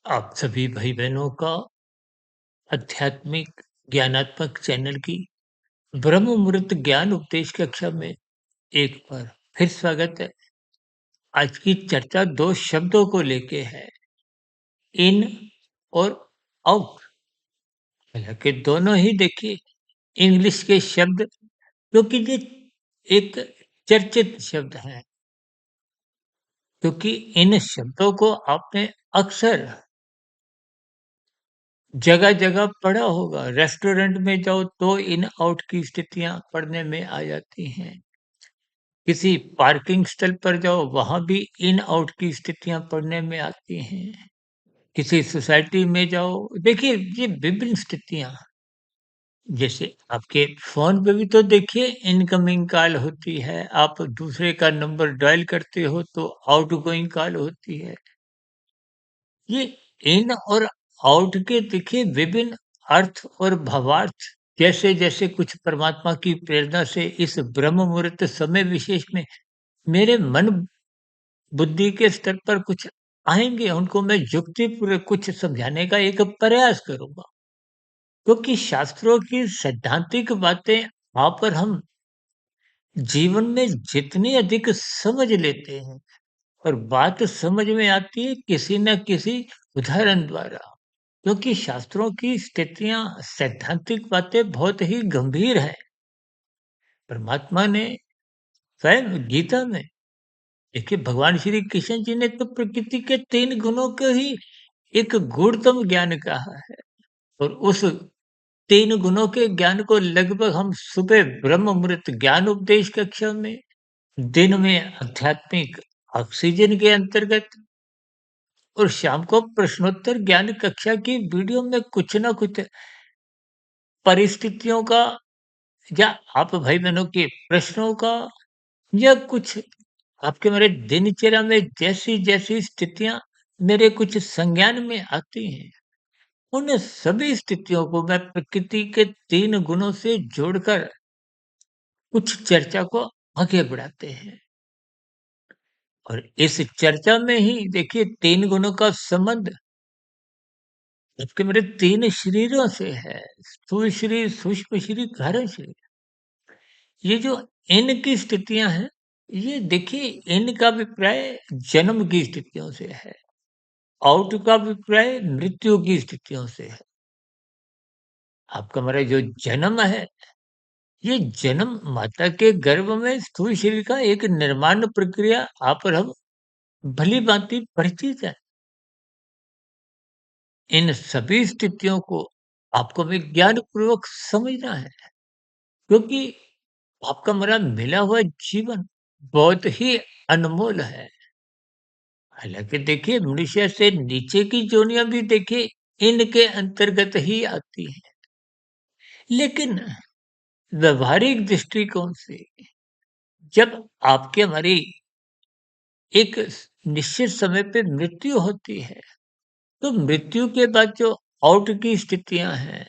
आप सभी भाई-बहनों का आध्यात्मिक ज्ञानात्मक चैनल की ब्रह्म मुहूर्त ज्ञान उपदेश कक्षा में एक बार फिर स्वागत है। आज की चर्चा 2 शब्दों को लेके है, इन और आउट। हालाँकि दोनों ही देखिए इंग्लिश के शब्द क्योंकि ये एक चर्चित शब्द हैं, क्योंकि इन शब्दों को आपने अक्सर जगह-जगह पढ़ा होगा। रेस्टोरेंट में जाओ तो इन आउट की स्थितियाँ पढ़ने में आ जाती हैं। किसी पार्किंग स्थल पर जाओ वहाँ भी इन आउट की स्थितियाँ पढ़ने में आती हैं। किसी सोसाइटी में जाओ देखिए ये विभिन्न स्थितियाँ जैसे आपके फ़ोन पे भी तो देखिए इनकमिंग कॉल होती है, आप दूसरे का नंबर डायल करते हो तो आउटगोइंग कॉल होती है। ये इन और आउट के देखिए विभिन्न अर्थ और भावार्थ जैसे-जैसे कुछ परमात्मा की प्रेरणा से इस ब्रह्म मुहूर्त समय विशेष में मेरे मन बुद्धि के स्तर पर कुछ आएँगे, उनको मैं युक्तिपूर्वक कुछ समझाने का एक प्रयास करूँगा। क्योंकि शास्त्रों की सैद्धांतिक बातें वहाँ पर हम जीवन में जितनी अधिक समझ लेते हैं और बात समझ में आती है किसी न किसी उदाहरण द्वारा। क्योंकि शास्त्रों की स्थितियाँ सैद्धांतिक बातें बहुत ही गंभीर हैं। परमात्मा ने स्वयं गीता में देखिए भगवान श्री कृष्ण जी ने तो प्रकृति के 3 गुणों को ही एक गूढ़तम ज्ञान कहा है और उस 3 गुणों के ज्ञान को लगभग हम सुबह ब्रह्म मुहूर्त ज्ञान उपदेश कक्षा में, दिन में आध्यात्मिक ऑक्सीजन के अंतर्गत और शाम को प्रश्नोत्तर ज्ञान कक्षा की वीडियो में कुछ न कुछ परिस्थितियों का या आप भाई-बहनों के प्रश्नों का या कुछ आपके मेरे दिनचर्या में जैसी-जैसी स्थितियाँ मेरे कुछ संज्ञान में आती हैं, उन सभी स्थितियों को मैं प्रकृति के 3 गुणों से जोड़कर कुछ चर्चा को आगे बढ़ाते हैं। और इस चर्चा में ही देखिए 3 गुणों का संबंध आपके मेरे 3 शरीरों से है। स्थूल शरीर, सूक्ष्म शरीर, कारण शरीर। ये जो इन की स्थितियाँ हैं, ये देखिए इन का अभिप्राय जन्म की स्थितियों से है। आउट का अभिप्राय मृत्यु की स्थितियों से है। आपका हमारा जो जन्म है, ये जन्म माता के गर्भ में स्थूल शरीर का एक निर्माण प्रक्रिया आप और हम भली-भांति परिचित है। इन सभी स्थितियों को आपको विज्ञानपूर्वक समझना है, क्योंकि आपका हमारा मिला हुआ जीवन बहुत ही अनमोल है। हालाँकि देखिए मनुष्य से नीचे की जोनियाँ भी देखिए इनके अंतर्गत ही आती हैं। लेकिन व्यावहारिक दृष्टिकोण से जब आपके हमारी एक निश्चित समय पे मृत्यु होती है, तो मृत्यु के बाद जो आउट की स्थितियाँ हैं,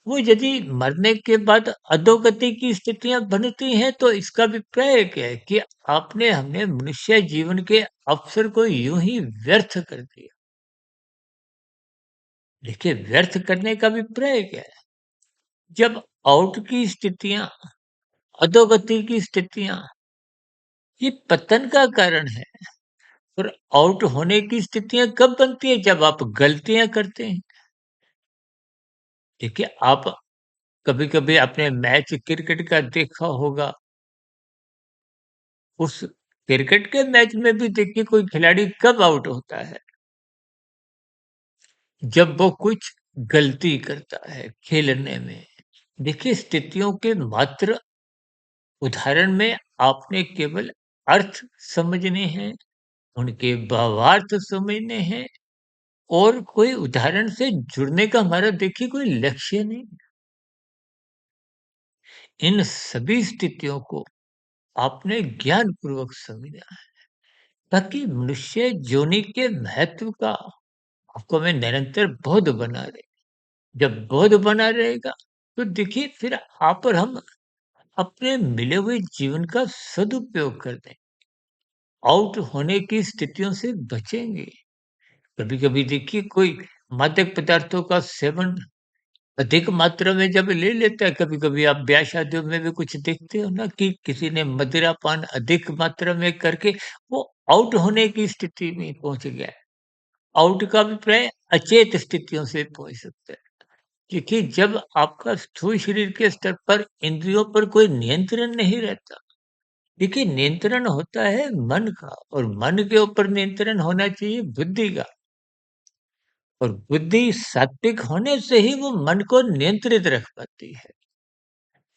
वो यदि मरने के बाद अधोगति की स्थितियाँ बनती हैं, तो इसका अभिप्राय क्या है कि आपने हमने मनुष्य जीवन के अवसर को यूँ ही व्यर्थ कर दिया। देखिए व्यर्थ करने का अभिप्राय क्या है? जब आउट की स्थितियाँ, अधोगति की स्थितियाँ, ये पतन का कारण है और आउट होने की स्थितियाँ कब बनती है? जब आप गलतियाँ करते हैं। देखिए, आप कभी-कभी आपने मैच क्रिकेट का देखा होगा, उस क्रिकेट के मैच में भी देखिए कोई खिलाड़ी कब आउट होता है? जब वो कुछ गलती करता है खेलने में। देखिए, स्थितियों के मात्र उदाहरण में आपने केवल अर्थ समझने हैं, उनके भावार्थ समझने हैं और कोई उदाहरण से जुड़ने का हमारा देखिए कोई लक्ष्य नहीं। इन सभी स्थितियों को आपने ज्ञानपूर्वक समझना है, ताकि मनुष्य योनि के महत्व का आपको में निरंतर बोध बना रहे। जब बोध बना रहेगा, तो देखिए फिर आप और हम अपने मिले हुए जीवन का सदुपयोग कर दें, आउट होने की स्थितियों से बचेंगे। कभी-कभी देखिए कोई मादक पदार्थों का सेवन अधिक मात्रा में जब ले लेता है, कभी-कभी आप ब्याह-शादियों में भी कुछ देखते हो ना कि किसी ने मदिरा पान अधिक मात्रा में करके वो आउट होने की स्थिति में पहुँच गया है। आउट का अभिप्राय अचेत स्थितियों से पहुँच सकता है। क्योंकि जब आपका स्थूल शरीर के स्तर पर इंद्रियों पर कोई नियंत्रण नहीं रहता, देखिए नियंत्रण होता है मन का और मन के ऊपर नियंत्रण होना चाहिए बुद्धि का। और बुद्धि सात्विक होने से ही वो मन को नियंत्रित रख पाती है।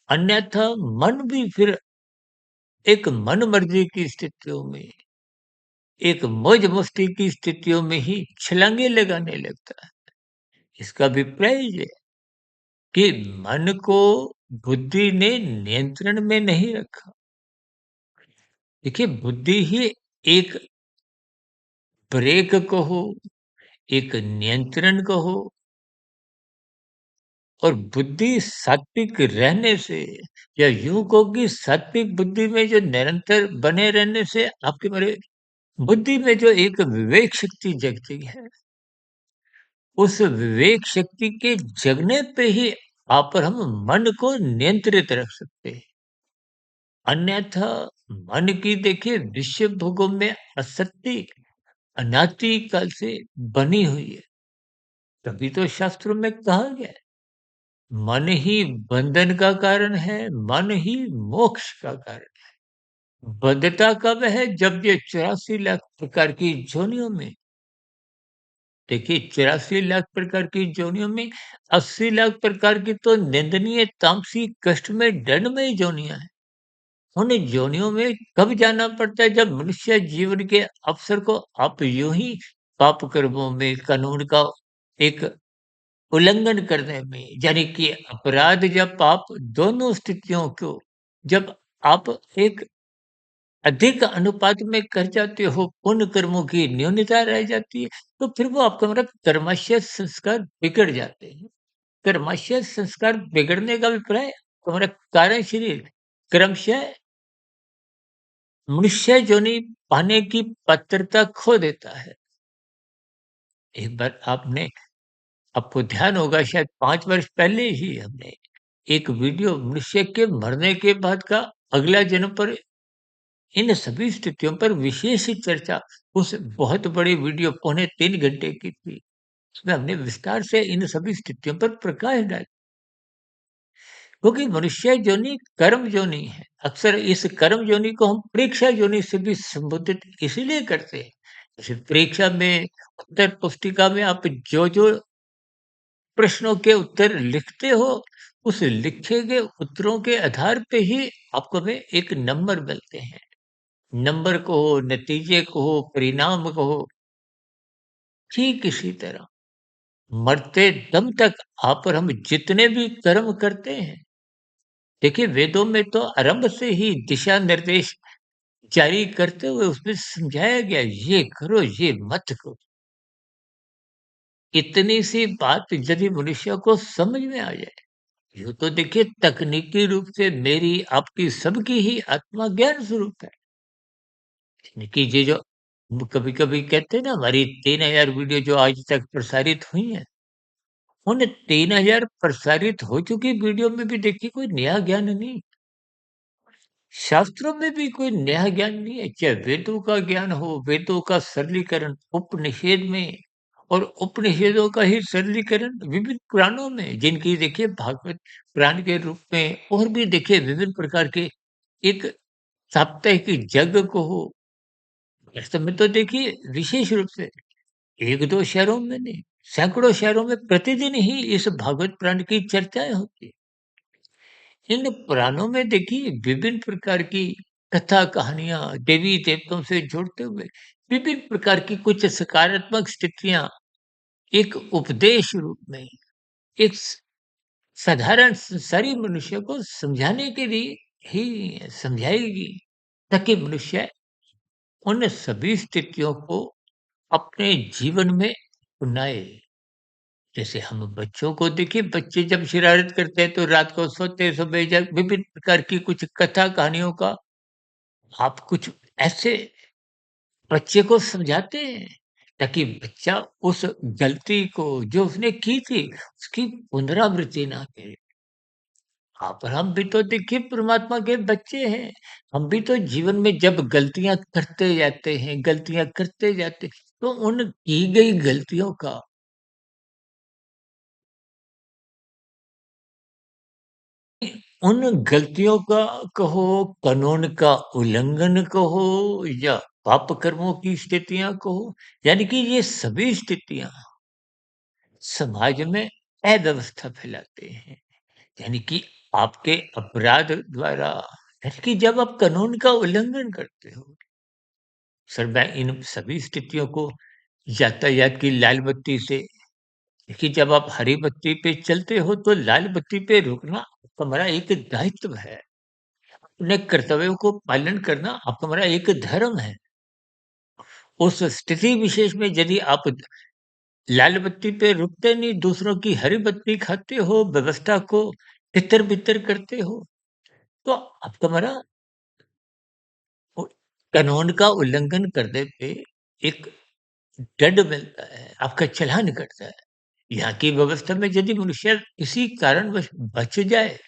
अन्यथा मन भी फिर एक मनमर्जी की स्थितियों में, एक मौज-मस्ती की स्थितियों में ही छलांगे लगाने लगता है। इसका अभिप्राय ये है कि मन को बुद्धि ने नियंत्रण में नहीं रखा। देखिए बुद्धि ही एक ब्रेक कहो, एक नियंत्रण कहो और बुद्धि सात्विक रहने से या यूं कहो कि सात्विक बुद्धि में जो निरंतर बने रहने से आपके मेरे बुद्धि में जो एक विवेक शक्ति जगती है, उस विवेक शक्ति के जगने पे ही आप और हम मन को नियंत्रित रख सकते हैं। अन्यथा मन की देखिए विषय भोगों में आसक्ति अनादि काल से बनी हुई है। तभी तो शास्त्रों में कहा गया है मन ही बंधन का कारण है, मन ही मोक्ष का कारण है। बद्धता कब है? जब ये 84 लाख प्रकार की योनियों में देखिए 84 लाख प्रकार की योनियों में 80 लाख प्रकार की तो निंदनीय तामसी कष्टमय दंडमय योनियां हैं। उन योनियों में कब जाना पड़ता है? जब मनुष्य जीवन के अवसर को आप यूं ही पाप कर्मों में कानून का एक उल्लंघन करने में यानी कि अपराध या पाप दोनों स्थितियों को जब आप एक अधिक अनुपात में कर जाते हो, पुण्य कर्मों की न्यूनता रह जाती है, तो फिर वो आपका मतलब कर्मशय संस्कार बिगड़ जाते हैं। कर्मशय संस्कार बिगड़ने का अभिप्राय तुम्हारा कारण शरीर क्रमशः मनुष्य योनि पाने की पात्रता खो देता है। एक बार आपको ध्यान होगा शायद 5 वर्ष पहले ही हमने एक वीडियो मनुष्य के मरने के बाद का अगला जन्म पर इन सभी स्थितियों पर विशेष चर्चा उस बहुत बड़ी वीडियो पौने 3 घंटे की थी। उसमें हमने विस्तार से इन सभी स्थितियों पर प्रकाश डाला। क्योंकि मनुष्य योनि कर्म योनि है। अक्सर इस कर्म योनि को हम परीक्षा योनि से भी संबोधित इसीलिए करते हैं। जैसे परीक्षा में उत्तर पुस्तिका में आप जो प्रश्नों के उत्तर लिखते हो, उस लिखे गए उत्तरों के आधार पे ही आपको में एक नंबर मिलते हैं। नंबर कहो, नतीजे कहो, परिणाम कहो, ठीक इसी तरह मरते दम तक आप और हम जितने भी कर्म करते हैं, देखिए वेदों में तो आरंभ से ही दिशा निर्देश जारी करते हुए उसमें समझाया गया ये करो, ये मत करो। इतनी सी बात यदि मनुष्य को समझ में आ जाए, यूँ तो देखिए तकनीकी रूप से मेरी, आपकी सबकी ही आत्मा ज्ञान स्वरूप है। कि ये जो कभी-कभी कहते हैं ना हमारी 3000 वीडियो जो आज तक प्रसारित हुई हैं, उन 3000 प्रसारित हो चुकी वीडियो में भी देखिए कोई नया ज्ञान नहीं। शास्त्रों में भी कोई नया ज्ञान नहीं है, चाहे वेदों का ज्ञान हो, वेदों का सरलीकरण उपनिषद में और उपनिषदों का ही सरलीकरण विभिन्न पुराणों में, जिनकी देखिए भागवत पुराण के रूप में और भी देखिए विभिन्न प्रकार के एक साप्ताहिक यज्ञ को हो, वास्तव में तो देखिए विशेष रूप से 1-2 शहरों में नहीं, सैकड़ों शहरों में प्रतिदिन ही इस भागवत पुराण की चर्चाएँ होती हैं। इन पुराणों में देखिए विभिन्न प्रकार की कथा कहानियाँ, देवी-देवताओं से जुड़ते हुए विभिन्न प्रकार की कुछ सकारात्मक स्थितियाँ एक उपदेश रूप में, एक साधारण संसारी मनुष्य को समझाने के लिए ही समझाएगी, ताकि मनुष्य उन सभी स्थितियों को अपने जीवन में अपनाए। जैसे हम बच्चों को देखिए बच्चे जब शरारत करते हैं तो रात को सोते समय जब विभिन्न प्रकार की कुछ कथा कहानियों का आप कुछ ऐसे बच्चे को समझाते हैं ताकि बच्चा उस गलती को जो उसने की थी, उसकी पुनरावृत्ति ना करे। आप और हम भी तो देखिए परमात्मा के बच्चे हैं। हम भी तो जीवन में जब गलतियाँ करते जाते हैं, गलतियाँ करते जाते तो उन की गई गलतियों का उन गलतियों का कहो, कानून का उल्लंघन कहो या पाप कर्मों की स्थितियाँ कहो, यानी कि ये सभी स्थितियाँ समाज में अव्यवस्था फैलाते हैं। यानी कि आपके अपराध द्वारा यानी कि जब आप कानून का उल्लंघन करते हो, सर मैं इन सभी स्थितियों को यातायात की लाल बत्ती से देखिए जब आप हरी बत्ती पे चलते हो तो लाल बत्ती पे रुकना हमारा एक दायित्व है। अपने कर्तव्यों को पालन करना आपका हमारा एक धर्म है। उस स्थिति विशेष में यदि आप लाल बत्ती पे रुकते नहीं, दूसरों की हरी बत्ती खाते हो, व्यवस्था को तितर-बितर करते हो, तो आपका हमारा उ कानून का उल्लंघन करने पे एक दंड मिलता है, आपका चालान कटता है। यहाँ की व्यवस्था में यदि मनुष्य किसी कारणवश बच जाए,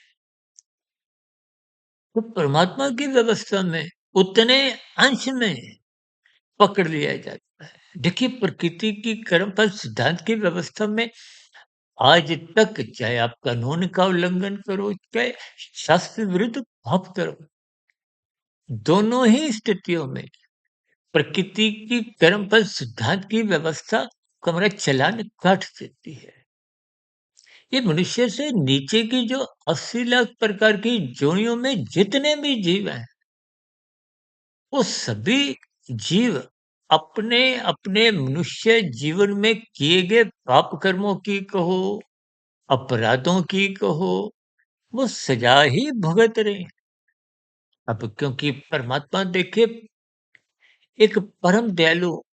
तो परमात्मा की व्यवस्था में उतने अंश में पकड़ लिया जाता है। देखिए प्रकृति की कर्मफल सिद्धांत की व्यवस्था में आज तक चाहे आप कानून का उल्लंघन करो, चाहे शास्त्र विरुद्ध पाप करो, दोनों ही स्थितियों में प्रकृति की कर्मफल सिद्धांत की व्यवस्था का हमारा चालान काट देती है। ये मनुष्य से नीचे की जो 80 लाख प्रकार की जोनियों में जितने भी जीव हैं, वो सभी जीव अपने-अपने मनुष्य जीवन में किए गए पाप कर्मों की कहो, अपराधों की कहो, वो सजा ही भुगत रहे हैं। अब क्योंकि परमात्मा देखिए एक परम दयालु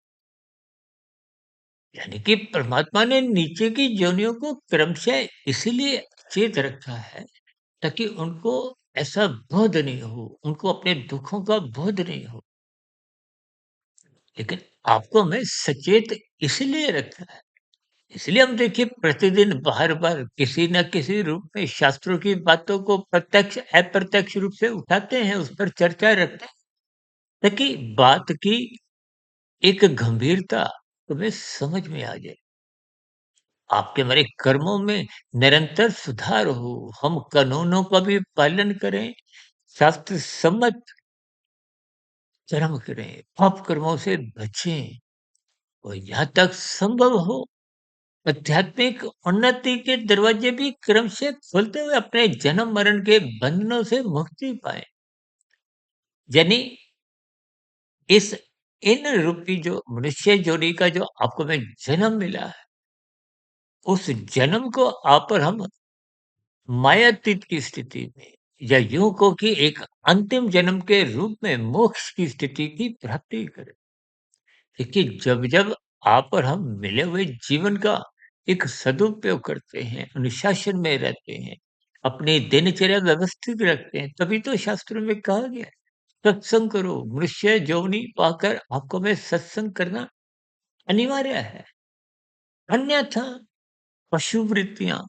यानी कि परमात्मा ने नीचे की योनियों को क्रमशः इसीलिए चेत रखा है ताकि उनको ऐसा बोध नहीं हो, उनको अपने दुखों का बोध नहीं हो। लेकिन आपको हमें सचेत इसलिए रखा है। इसलिए हम देखिए प्रतिदिन बार-बार किसी न किसी रूप में शास्त्रों की बातों को प्रत्यक्ष, अप्रत्यक्ष रूप से उठाते हैं, उस पर चर्चा रखते हैं, ताकि बात की एक गंभीरता तुम्हें समझ में आ जाए। आपके हमारे कर्मों में निरंतर सुधार हो, हम कानूनों का भी पालन करें, शास्त्र सम्मत कर्म करें, पाप कर्मों से बचें और यहाँ तक संभव हो आध्यात्मिक उन्नति के दरवाजे भी क्रमशः खोलते हुए अपने जन्म मरण के बंधनों से मुक्ति पाएं। यानी इस इन रूपी जो मनुष्य जोड़ी का जो आपको में जन्म मिला है, उस जन्म को आप और हम मायातीत की स्थिति में या यूं को कि एक अंतिम जन्म के रूप में मोक्ष की स्थिति की प्राप्ति करें। देखिए जब-जब आप और हम मिले हुए जीवन का एक सदुपयोग करते हैं, अनुशासन में रहते हैं, अपनी दिनचर्या व्यवस्थित रखते हैं, तभी तो शास्त्रों में कहा गया है, सत्संग करो, मनुष्य जोनि पाकर आपको में सत्संग करना अनिवार्य है। अन्यथा पशु वृत्तियाँ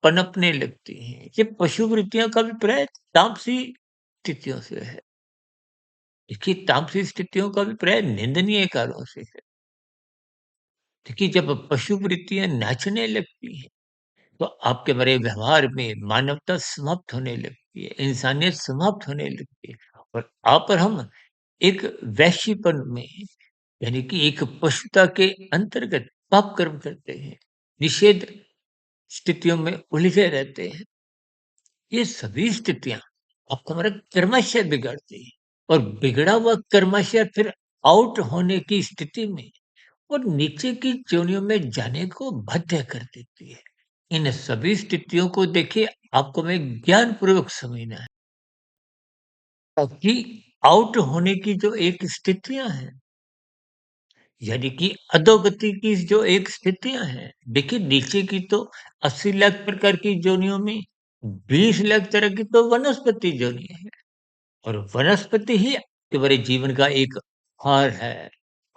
पनपने लगती हैं। ये पशु वृत्तियों का अभिप्राय तामसी स्थितियों से है। देखिए तामसी स्थितियों का अभिप्राय निंदनीय कार्यों से है। देखिए जब पशु वृत्तियाँ नाचने लगती हैं, तो आपके बड़े व्यवहार में मानवता समाप्त होने लगती है, इंसानियत समाप्त होने लगती है और आप और हम एक वैश्यपन में यानी कि एक पशुता के अंतर्गत पाप कर्म करते हैं, निषेध स्थितियों में उलझे रहते हैं। ये सभी स्थितियाँ आपका हमारा कर्मशः बिगाड़ती हैं और बिगड़ा हुआ कर्मशः फिर आउट होने की स्थिति में और नीचे की जोनियों में जाने को बाध्य कर देती है। इन सभी स्थितियों को देखिए आपको हमें ज्ञानपूर्वक समझना है ताकि आउट होने की जो एक स्थितियाँ हैं यानी कि अधोगति की जो एक स्थितियाँ हैं, देखिए नीचे की तो 80 लाख प्रकार की योनियों में 20 लाख तरह की तो वनस्पति योनियाँ हैं। और वनस्पति ही तुम्हारे जीवन का एक आहार है,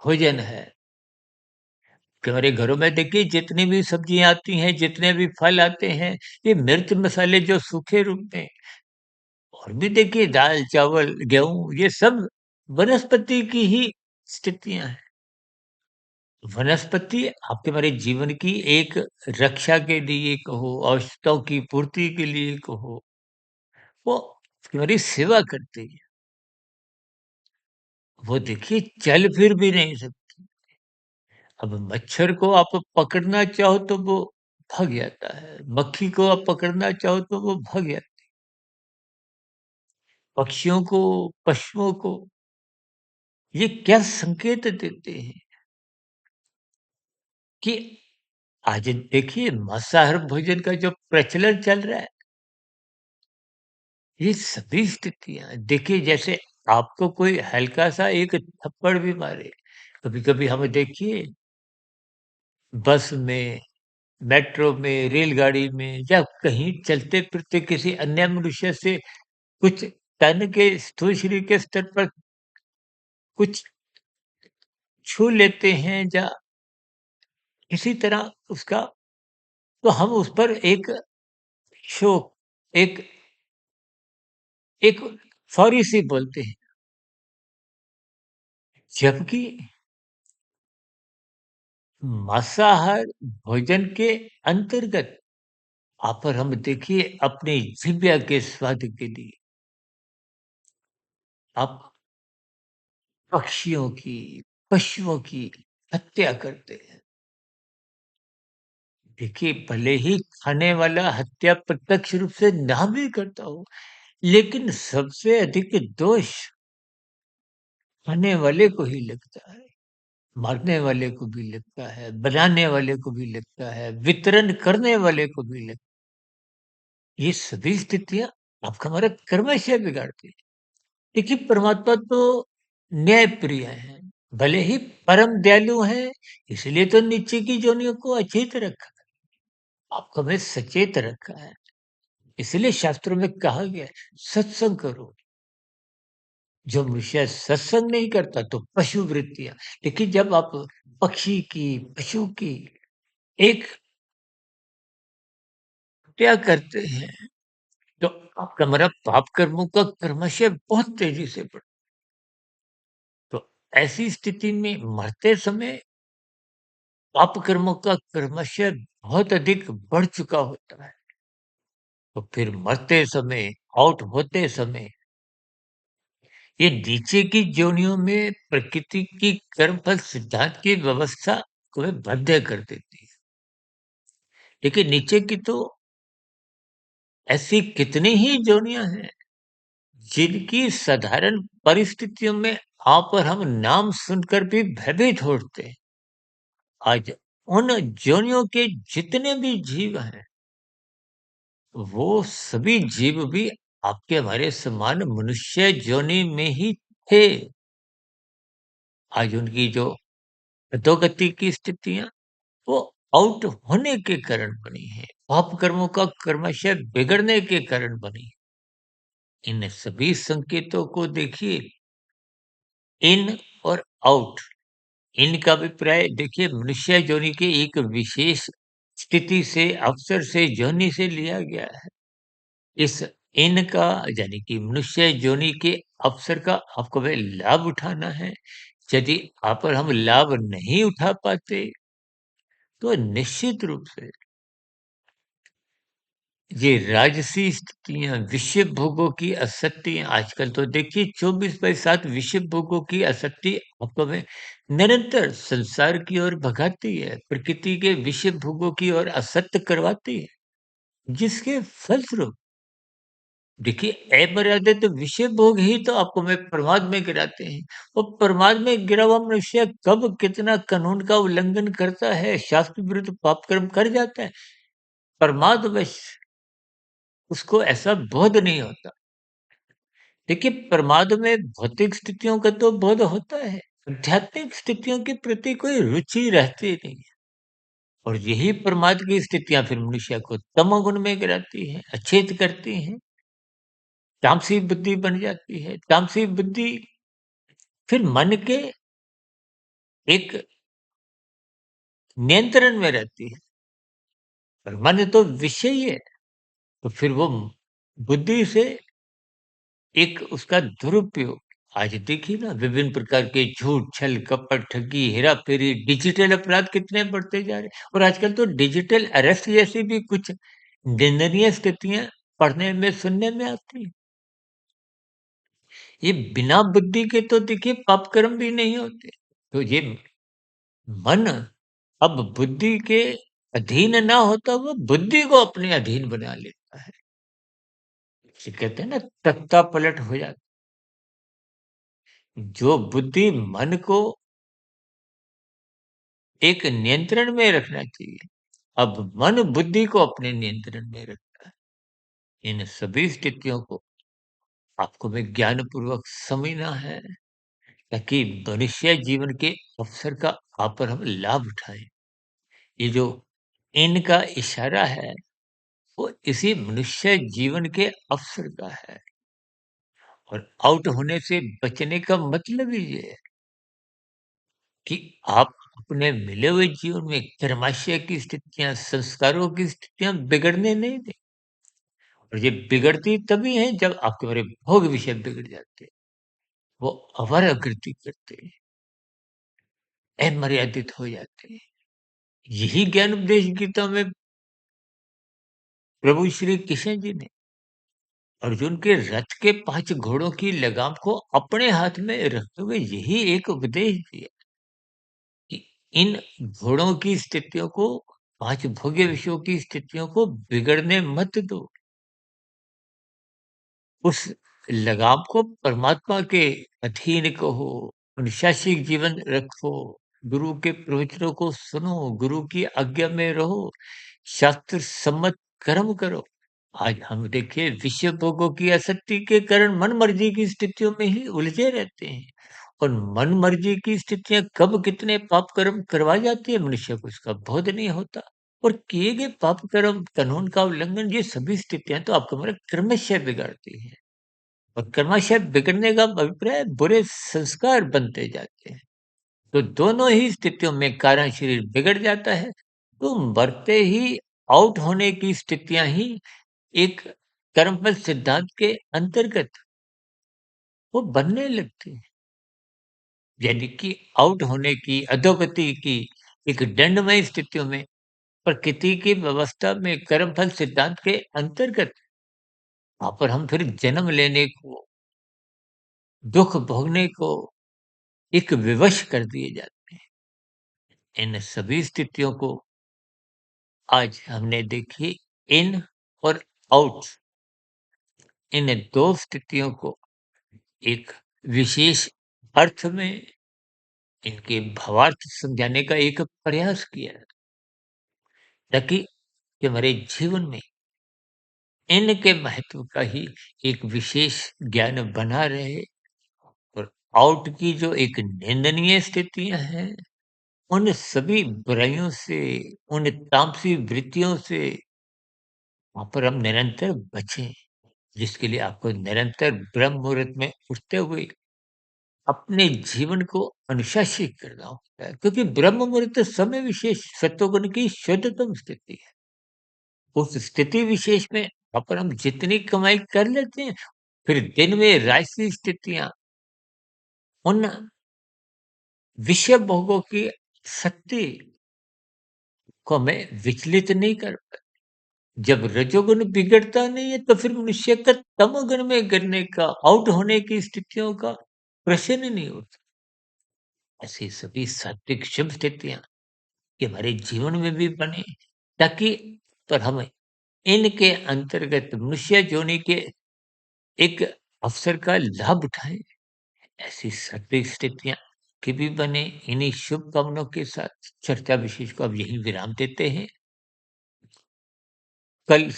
भोजन है। कि हमारे घरों में देखिए जितनी भी सब्जियाँ आती हैं, जितने भी फल आते हैं, ये मिर्च मसाले जो सूखे रूप में और भी देखिए दाल, चावल, गेहूँ ये सब वनस्पति की ही स्थितियाँ हैं। वनस्पति आपके हमारे जीवन की एक रक्षा के लिए कहो, आवश्यकताओं की पूर्ति के लिए कहो, वो हमारी सेवा करती है। वो देखिए चल फिर भी नहीं सकती। अब मच्छर को आप पकड़ना चाहो तो वो भाग जाता है, मक्खी को आप पकड़ना चाहो तो वो भाग जाती है, पक्षियों को, पशुओं को ये क्या संकेत देते हैं कि आज देखिए मांसाहार भोजन का जो प्रचलन चल रहा है, ये सभी स्थितियाँ देखिए जैसे आपको कोई हल्का-सा एक थप्पड़ भी मारे, कभी-कभी हमें देखिए बस में, मेट्रो में, रेलगाड़ी में या कहीं चलते-फिरते किसी अन्य मनुष्य से कुछ तन के स्थूल शरीर के स्तर पर कुछ छू लेते हैं या किसी तरह उसका तो हम उस पर एक शोक, एक एक सॉरी सी बोलते हैं। जबकि मांसाहार भोजन के अंतर्गत आप और हम देखिए अपनी जीभया के स्वाद के लिए आप पक्षियों की, पशुओं की हत्या करते हैं। देखिए भले ही खाने वाला हत्या प्रत्यक्ष रूप से ना भी करता हो, लेकिन सबसे अधिक दोष खाने वाले को ही लगता है, मारने वाले को भी लगता है, बनाने वाले को भी लगता है, वितरण करने वाले को भी लगता है। ये सभी स्थितियाँ आपका हमारा कर्मशः बिगाड़ती है। देखिए परमात्मा तो न्यायप्रिय हैं, भले ही परम दयालु हैं, इसलिए तो नीचे की योनियों को अछूत रखा है, आपको हमें सचेत रखा है। इसलिए शास्त्रों में कहा गया है, सत्संग करो। जो मनुष्य सत्संग नहीं करता तो पशु वृत्तियाँ देखिए जब आप पक्षी की, पशु की एक हत्या करते हैं, तो आपका हमारा पाप कर्मों का क्रमशः बहुत तेजी से बढ़ तो ऐसी स्थिति में मरते समय पाप कर्मों का क्रमशः बहुत अधिक बढ़ चुका होता है। तो फिर मरते समय, आउट होते समय ये नीचे की योनियों में प्रकृति की कर्मफल सिद्धांत की व्यवस्था को बाध्य कर देती है। देखिए नीचे की तो ऐसी कितनी ही योनियां हैं जिनकी साधारण परिस्थितियों में आप और हम नाम सुनकर भी भयभीत होते हैं। आज उन योनियों के जितने भी जीव हैं, वो सभी जीव भी आपके हमारे समान मनुष्य योनि में ही थे। आज उनकी जो अधोगति की स्थितियां वो आउट होने के कारण बनी है, पाप कर्मों का क्रमशः बिगड़ने के कारण बनी है। इन सभी संकेतों को देखिए इन और आउट इनका अभिप्राय देखिए मनुष्य योनि के एक विशेष स्थिति से अवसर से योनि से लिया गया है। इस इन का यानी कि मनुष्य योनि के अवसर का आपको वह लाभ उठाना है। यदि आप और हम लाभ नहीं उठा पाते तो निश्चित रूप से ये राजसी स्थितियाँ, विषय भोगों की आसक्तियाँ आजकल तो देखिए 24/7 विषय भोगों की आसक्ति आपको हमें निरंतर संसार की ओर भगाती है, प्रकृति के विषय भोगों की ओर आसक्त करवाती है, जिसके फलस्वरूप देखिए अमर्यादित विषय भोग ही तो आपको हमें प्रमाद में गिराते हैं। और प्रमाद में गिरा हुआ मनुष्य कब कितना कानून का उल्लंघन करता है, शास्त्र विरुद्ध पाप कर्म कर जाता है, प्रमादवश उसको ऐसा बोध नहीं होता। देखिए, प्रमाद में भौतिक स्थितियों का तो बोध होता है, आध्यात्मिक स्थितियों के प्रति कोई रुचि रहती नहीं है। और यही प्रमाद की स्थितियाँ फिर मनुष्य को तमोगुण में गिराती हैं, अचेत करती हैं, तामसी बुद्धि बन जाती है। तामसी बुद्धि फिर मन के एक नियंत्रण में रहती है। और मन तो विषय ही है, तो फिर वो बुद्धि से एक उसका दुरुपयोग। आज देखिए ना, विभिन्न प्रकार के झूठ, छल, कपट, ठगी, हेरा-फेरी, डिजिटल अपराध कितने बढ़ते जा रहे हैं। और आजकल तो डिजिटल अरेस्ट जैसी भी कुछ निंदनीय स्थितियाँ पढ़ने में, सुनने में आती हैं। ये बिना बुद्धि के तो देखिए पाप कर्म भी नहीं होते। तो ये मन अब बुद्धि के अधीन ना होता हुआ बुद्धि को अपने अधीन बना लेता है। जिसे कहते हैं ना, तख्ता पलट हो जाता है। जो बुद्धि मन को एक नियंत्रण में रखना चाहिए, अब मन बुद्धि को अपने नियंत्रण में रखता है। इन सभी स्थितियों को आपको में ज्ञानपूर्वक समझना है, ताकि मनुष्य जीवन के अवसर का आप पर हम लाभ उठाएँ। ये जो इन का इशारा है, वो इसी मनुष्य जीवन के अवसर का है। और आउट होने से बचने का मतलब ही ये है कि आप अपने मिले हुए जीवन में कर्माशय की स्थितियाँ, संस्कारों की स्थितियाँ बिगड़ने नहीं दें। और ये बिगड़ती तभी है जब आपके हमारे भोग विषय बिगड़ जाते हैं। वो अवर-अकृति करते हैं, अमर्यादित हो जाते हैं। यही ज्ञान उपदेश गीता में प्रभु श्री कृष्ण जी ने अर्जुन के रथ के 5 घोड़ों की लगाम को अपने हाथ में रखते हुए यही एक उपदेश दिया कि इन घोड़ों की स्थितियों को, 5 भोग्य विषयों की स्थितियों को बिगड़ने मत दो। उस लगाम को परमात्मा के अधीन कहो, अनुशासित जीवन रखो, गुरु के प्रवचनों को सुनो, गुरु की आज्ञा में रहो, शास्त्र सम्मत कर्म करो। आज हम देखिए विषय भोगों की आसक्ति के कारण मन मर्जी की स्थितियों में ही उलझे रहते हैं। और मन मर्जी की स्थितियां कब कितने पाप कर्म करवा जाती है, मनुष्य को इसका बोध नहीं होता। और किए गए पाप कर्म, कानून का उल्लंघन, ये सभी स्थितियां तो आपको हमारा क्रमशः बिगाड़ती हैं। और कर्माशय बिगड़ने का अभिप्राय बुरे संस्कार बनते जाते हैं। तो दोनों ही स्थितियों में कारण शरीर बिगड़ जाता है। तो मरते ही आउट होने की स्थितियां ही एक कर्मफल सिद्धांत के अंतर्गत वो बनने लगती है। यानी कि आउट होने की, अधोगति की एक दंडमय स्थितियों में प्रकृति की व्यवस्था में कर्मफल सिद्धांत के अंतर्गत वहां पर हम फिर जन्म लेने को, दुख भोगने को एक विवश कर दिए जाते हैं। इन सभी स्थितियों को आज हमने देखी, इन और आउट, इन दो स्थितियों को एक विशेष अर्थ में इनके भावार्थ समझाने का एक प्रयास किया, ताकि कि हमारे जीवन में इनके महत्व का ही एक विशेष ज्ञान बना रहे। और आउट की जो एक निंदनीय स्थितियां हैं, उन सभी बुराइयों से, उन तामसी वृत्तियों से वहां पर हम निरंतर बचें। जिसके लिए आपको निरंतर ब्रह्म मुहूर्त में उठते हुए अपने जीवन को अनुशासित करना होता है, क्योंकि ब्रह्म मुहूर्त समय विशेष सत्वगुण की शुद्धतम स्थिति है। उस स्थिति विशेष में अपन हम जितनी कमाई कर लेते हैं, फिर दिन में राशि स्थितियां उन विषय भोगों की शक्ति को हमें विचलित नहीं कर पाती। जब रजोगुण बिगड़ता नहीं है, तो फिर मनुष्य का तमोगुण में गिरने का, आउट होने की स्थितियों का प्रश्न नहीं उठता। ऐसी सभी सात्विक शुभ स्थितियां कि हमारे जीवन में भी बने, ताकि पर हम इनके अंतर्गत मनुष्य जोनि के एक अवसर का लाभ उठाएं। ऐसी सात्विक स्थितियां की भी बने। इन्हीं शुभ कामनाओं के साथ चर्चा विशेष को अब यहीं विराम देते हैं। कल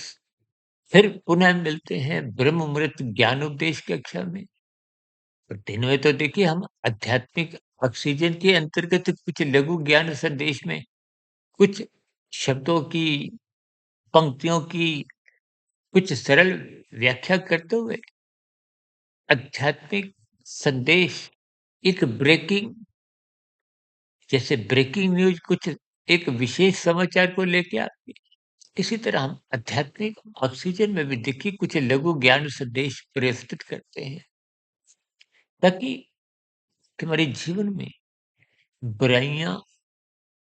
फिर पुनः मिलते हैं ब्रह्म मुहूर्त ज्ञानोपदेश कक्षा में। तो दिन में तो देखिए हम आध्यात्मिक ऑक्सीजन के अंतर्गत कुछ लघु ज्ञान संदेश में कुछ शब्दों की, पंक्तियों की कुछ सरल व्याख्या करते हुए आध्यात्मिक संदेश, एक ब्रेकिंग, जैसे ब्रेकिंग न्यूज कुछ एक विशेष समाचार को लेके आती है। इसी तरह हम आध्यात्मिक ऑक्सीजन में भी देखिए कुछ लघु ज्ञान संदेश प्रस्तुत करते हैं, ताकि हमारे जीवन में बुराइयाँ,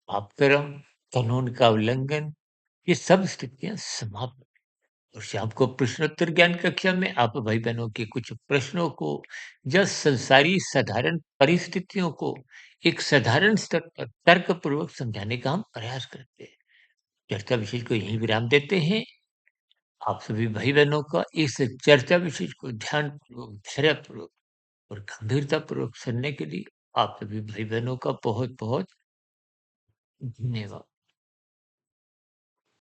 पाप कर्म, कानून का उल्लंघन, ये सब स्थितियाँ समाप्त। और शाम को प्रश्नोत्तर ज्ञान कक्षा में आप भाई बहनों के कुछ प्रश्नों को या संसारी साधारण परिस्थितियों को एक साधारण स्तर पर तर्कपूर्वक समझाने का हम प्रयास करते हैं। चर्चा विषय को यहीं विराम देते हैं। आप सभी भाई बहनों का इस चर्चा विषय को ध्यानपूर्वक, धैर्यपूर्वक और गंभीरतापूर्वक सुनने के लिए आप सभी भाई बहनों का बहुत बहुत धन्यवाद।